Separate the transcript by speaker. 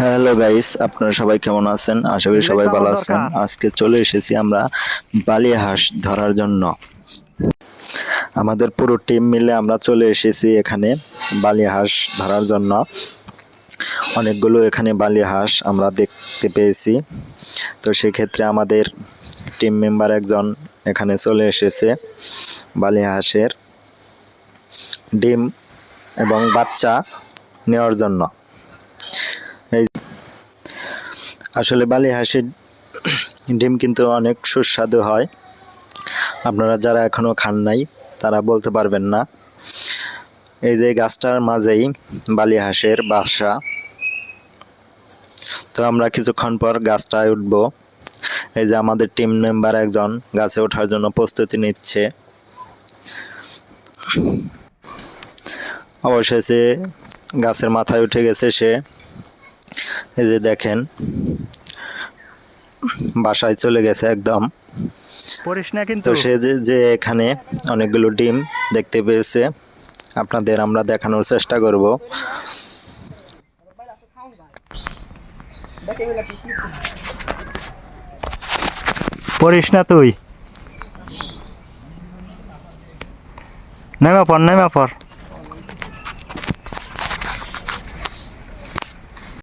Speaker 1: Hello guys, আপনারা সবাই কেমন আছেন? আশা করি
Speaker 2: এগুলাই
Speaker 1: সবাই
Speaker 2: তো
Speaker 1: ভালো
Speaker 2: আমার
Speaker 1: আছেন।
Speaker 2: দরকার।
Speaker 1: আজকে চলে এসেছি আমরা বালি হাঁস ধরার জন্য। আমাদের পুরো টিম মিলে আমরা চলে এসেছি এখানে বালি হাঁস ধরার জন্য। অনেকগুলো এখানে বালি হাঁস আমরা দেখতে পেয়েছি। তো সেক্ষেত্রে আমাদের টিম মেম্বার একজন এখানে চলে এসেছে বালি হাঁসের ডিম এবং বাচ্চা নেওয়ার জন্য। এই আসলে বালি হাঁসের ডিম কিন্তু অনেক সুস্বাদু হয়। আপনারা যারা এখনো খান নাই তারা বলতে পারবেন না। এই যে গাছটার মাঝেই বালি হাঁসের বাসা। তো আমরা কিছুক্ষণ পর গাছটায় উঠব। এই যে আমাদের টিম মেম্বার একজন গাছে ওঠার জন্য প্রস্তুতি নিচ্ছে। অবশেষে গাছের মাথায় উঠে গেছে সে। এই যে দেখেন, বাসায় চলে গেছে একদম।
Speaker 2: পড়িস না
Speaker 1: তো
Speaker 2: কিন্তু।
Speaker 1: সে যে এখানে অনেকগুলো ডিম দেখতে পেয়েছে, আপনাদের আমরা দেখানোর চেষ্টা করব।
Speaker 2: পড়িস না তুই। নেমে পড়, নেমে পড়।